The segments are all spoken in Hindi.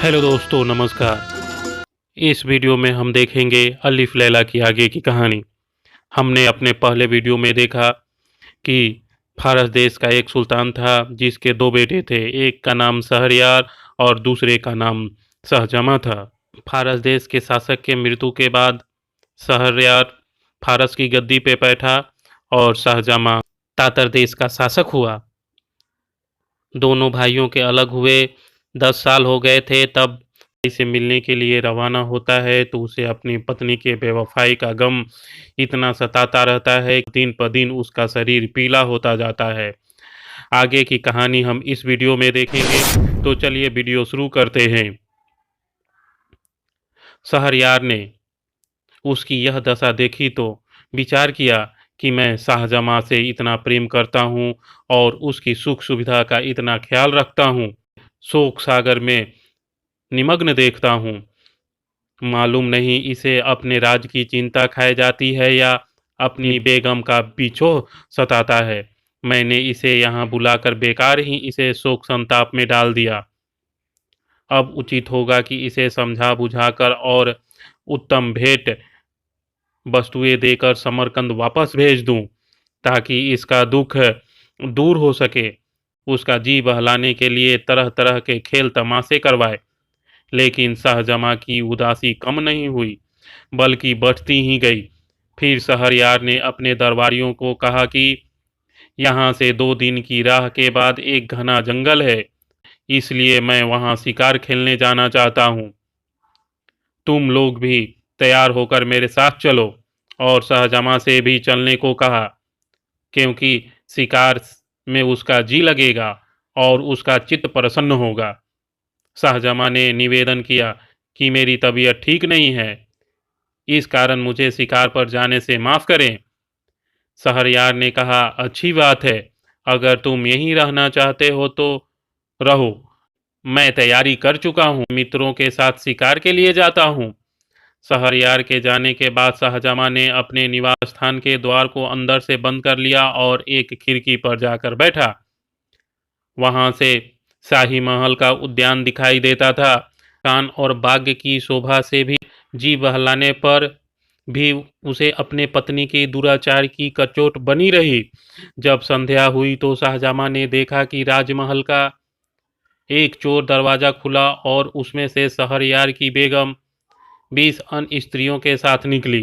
हेलो दोस्तों, नमस्कार। इस वीडियो में हम देखेंगे अलिफ लैला की आगे की कहानी। हमने अपने पहले वीडियो में देखा कि फारस देश का एक सुल्तान था जिसके दो बेटे थे। एक का नाम शहरयार और दूसरे का नाम शाहजमा था। फारस देश के शासक के मृत्यु के बाद शहरयार फारस की गद्दी पे बैठा और शाहजमा तातर देश का शासक हुआ। दोनों भाइयों के अलग हुए 10 साल हो गए थे। तब भाई से मिलने के लिए रवाना होता है तो उसे अपनी पत्नी के बेवफाई का गम इतना सताता रहता है कि दिन प दिन उसका शरीर पीला होता जाता है। आगे की कहानी हम इस वीडियो में देखेंगे, तो चलिए वीडियो शुरू करते हैं। शहरयार ने उसकी यह दशा देखी तो विचार किया कि मैं शाहजमा से इतना प्रेम करता हूँ और उसकी सुख सुविधा का इतना ख्याल रखता हूँ, शोक सागर में निमग्न देखता हूँ। मालूम नहीं इसे अपने राज की चिंता खाए जाती है या अपनी बेगम का बिछोह सताता है। मैंने इसे यहाँ बुलाकर बेकार ही इसे शोक संताप में डाल दिया। अब उचित होगा कि इसे समझा बुझाकर और उत्तम भेंट वस्तुएं देकर समरकंद वापस भेज दूं, ताकि इसका दुख दूर हो सके। उसका जी बहलाने के लिए तरह तरह के खेल तमाशे करवाए, लेकिन शाहजमा की उदासी कम नहीं हुई, बल्कि बढ़ती ही गई। फिर शहरयार ने अपने दरबारियों को कहा कि यहाँ से 2 दिन की राह के बाद एक घना जंगल है, इसलिए मैं वहाँ शिकार खेलने जाना चाहता हूँ। तुम लोग भी तैयार होकर मेरे साथ चलो। और शाहजमा से भी चलने को कहा, क्योंकि शिकार में उसका जी लगेगा और उसका चित्त प्रसन्न होगा। शाहजमा ने निवेदन किया कि मेरी तबीयत ठीक नहीं है, इस कारण मुझे शिकार पर जाने से माफ़ करें। शहरयार ने कहा, अच्छी बात है, अगर तुम यहीं रहना चाहते हो तो रहो। मैं तैयारी कर चुका हूँ, मित्रों के साथ शिकार के लिए जाता हूँ। शहरयार के जाने के बाद शाहजमा ने अपने निवास स्थान के द्वार को अंदर से बंद कर लिया और एक खिड़की पर जाकर बैठा। वहां से शाही महल का उद्यान दिखाई देता था। कान और बाग की शोभा से भी जी बहलाने पर भी उसे अपने पत्नी के दुराचार की कचोट बनी रही। जब संध्या हुई तो शाहजमा ने देखा कि राजमहल का एक चोर दरवाजा खुला और उसमें से शहरयार की बेगम 20 अन्य स्त्रियों के साथ निकली।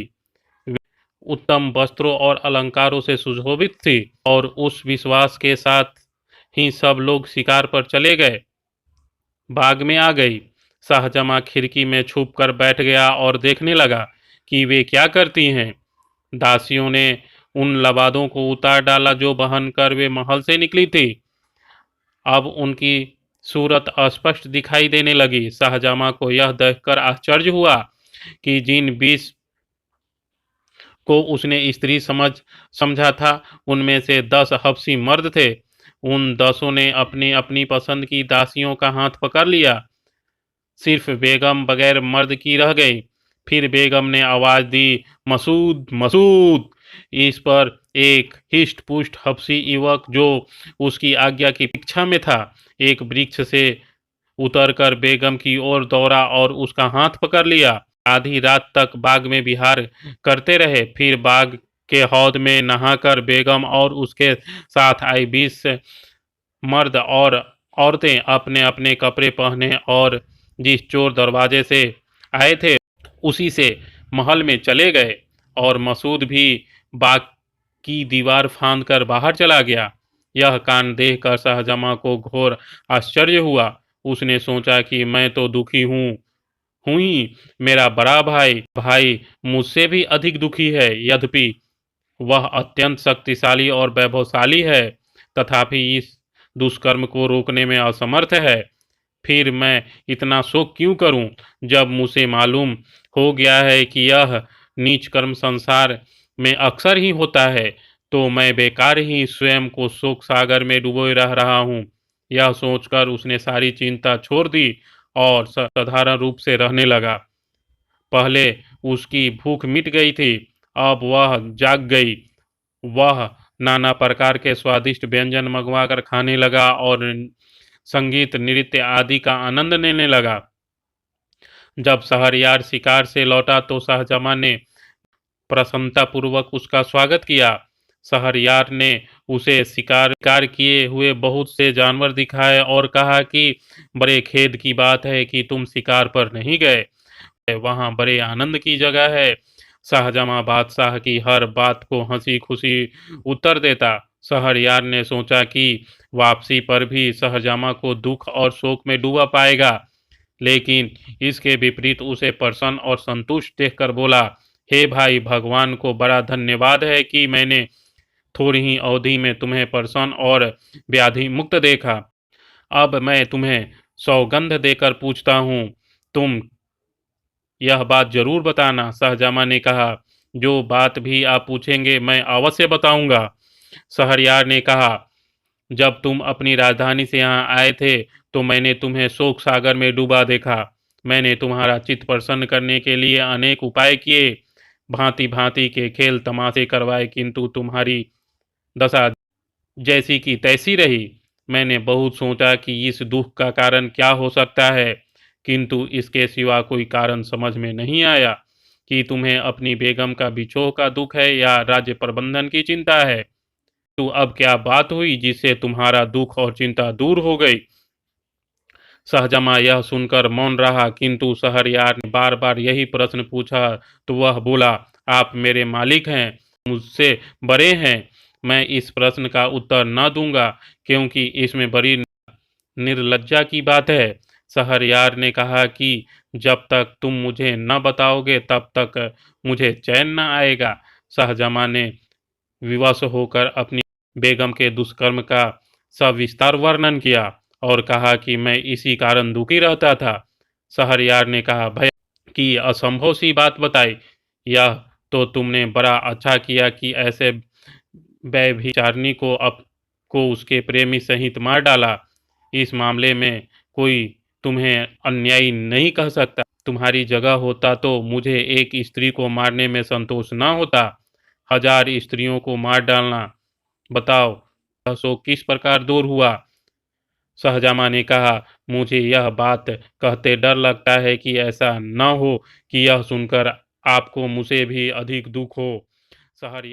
वे उत्तम वस्त्रों और अलंकारों से सुशोभित थी और उस विश्वास के साथ ही सब लोग शिकार पर चले गए। बाग में आ गई। शाहजमा खिड़की में छुप कर बैठ गया और देखने लगा कि वे क्या करती हैं। दासियों ने उन लबादों को उतार डाला जो बहन कर वे महल से निकली थी। अब उनकी सूरत अस्पष्ट दिखाई देने लगी। शाहजमा को यह देखकर आश्चर्य हुआ कि जिन 20 को उसने स्त्री समझा था, उनमें से 10 हबशी मर्द थे। उन 10 ने अपनी अपनी पसंद की दासियों का हाथ पकड़ लिया। सिर्फ बेगम बगैर मर्द की रह गई। फिर बेगम ने आवाज दी, मसूद मसूद। इस पर एक हिष्ट पुष्ट हबशी युवक जो उसकी आज्ञा की प्रतीक्षा में था, एक वृक्ष से उतरकर बेगम की ओर दौड़ा और उसका हाथ पकड़ लिया। आधी रात तक बाग में विहार करते रहे। फिर बाग के हौद में नहाकर बेगम और उसके साथ आई 20 मर्द और औरतें अपने अपने कपड़े पहने और जिस चोर दरवाजे से आए थे उसी से महल में चले गए। और मसूद भी बाग की दीवार फांद कर बाहर चला गया। यह कांड देखकर शाहजमा को घोर आश्चर्य हुआ। उसने सोचा कि मैं तो दुखी हुई, मेरा बड़ा भाई मुझसे भी अधिक दुखी है। यद्यपि वह अत्यंत शक्तिशाली और वैभवशाली है, तथापि इस दुष्कर्म को रोकने में असमर्थ है। फिर मैं इतना शोक क्यों करूं, जब मुझे मालूम हो गया है कि यह नीच कर्म संसार में अक्सर ही होता है, तो मैं बेकार ही स्वयं को शोक सागर में डुबोए रह रहा हूँ। यह सोचकर उसने सारी चिंता छोड़ दी और साधारण रूप से रहने लगा। पहले उसकी भूख मिट गई थी, अब वह जाग गई। वह नाना प्रकार के स्वादिष्ट व्यंजन मंगवाकर खाने लगा और संगीत नृत्य आदि का आनंद लेने लगा। जब शहरयार शिकार से लौटा तो शाहजमां ने प्रसन्नतापूर्वक उसका स्वागत किया। शहरयार ने उसे शिकार किए हुए बहुत से जानवर दिखाए और कहा कि बड़े खेद की बात है कि तुम शिकार पर नहीं गए, वहाँ बड़े आनंद की जगह है। शाहजमां बादशाह की हर बात को हंसी खुशी उत्तर देता। शहरयार ने सोचा कि वापसी पर भी शाहजमां को दुख और शोक में डूबा पाएगा, लेकिन इसके विपरीत उसे प्रसन्न और संतुष्ट देखकर बोला, हे भाई, भगवान को बड़ा धन्यवाद है कि मैंने थोड़ी ही अवधि में तुम्हें प्रसन्न और व्याधि मुक्त देखा। अब मैं तुम्हें सौगंध देकर पूछता हूँ, तुम यह बात जरूर बताना। शाहजमां ने कहा, जो बात भी आप पूछेंगे मैं अवश्य बताऊंगा। शहरयार ने कहा, जब तुम अपनी राजधानी से यहाँ आए थे तो मैंने तुम्हें शोक सागर में डूबा देखा। मैंने तुम्हारा चित्त प्रसन्न करने के लिए अनेक उपाय किए, भांति भांति के खेल तमाशे करवाए, किंतु तुम्हारी दशा जैसी की तैसी रही। मैंने बहुत सोचा कि इस दुख का कारण क्या हो सकता है, किंतु इसके सिवा कोई कारण समझ में नहीं आया कि तुम्हें अपनी बेगम का बिछोह का दुख है या राज्य प्रबंधन की चिंता है। तो अब क्या बात हुई जिससे तुम्हारा दुख और चिंता दूर हो गई? शाहजमां यह सुनकर मौन रहा, किंतु शहरयार ने बार बार यही प्रश्न पूछा तो वह बोला, आप मेरे मालिक हैं, मुझसे बड़े हैं। मैं इस प्रश्न का उत्तर न दूंगा क्योंकि इसमें बड़ी निर्लज्जा की बात है। शहरयार ने कहा कि जब तक तुम मुझे न बताओगे तब तक मुझे चैन न आएगा। शाहजमां ने विवश होकर अपनी बेगम के दुष्कर्म का सविस्तार वर्णन किया और कहा कि मैं इसी कारण दुखी रहता था। शहरयार ने कहा, भैया की असंभव सी बात बताई। यह तो तुमने बड़ा अच्छा किया कि ऐसे व्यभिचारिणी को उसके प्रेमी सहित मार डाला। इस मामले में कोई तुम्हें अन्यायी नहीं कह सकता। तुम्हारी जगह होता तो मुझे एक स्त्री को मारने में संतोष न होता, 1000 स्त्रियों को मार डालना। बताओ, यह शोक किस प्रकार दूर हुआ? शाहजमां ने कहा, मुझे यह बात कहते डर लगता है कि ऐसा न हो कि यह सुनकर आपको मुझसे भी अधिक दुख हो। शहर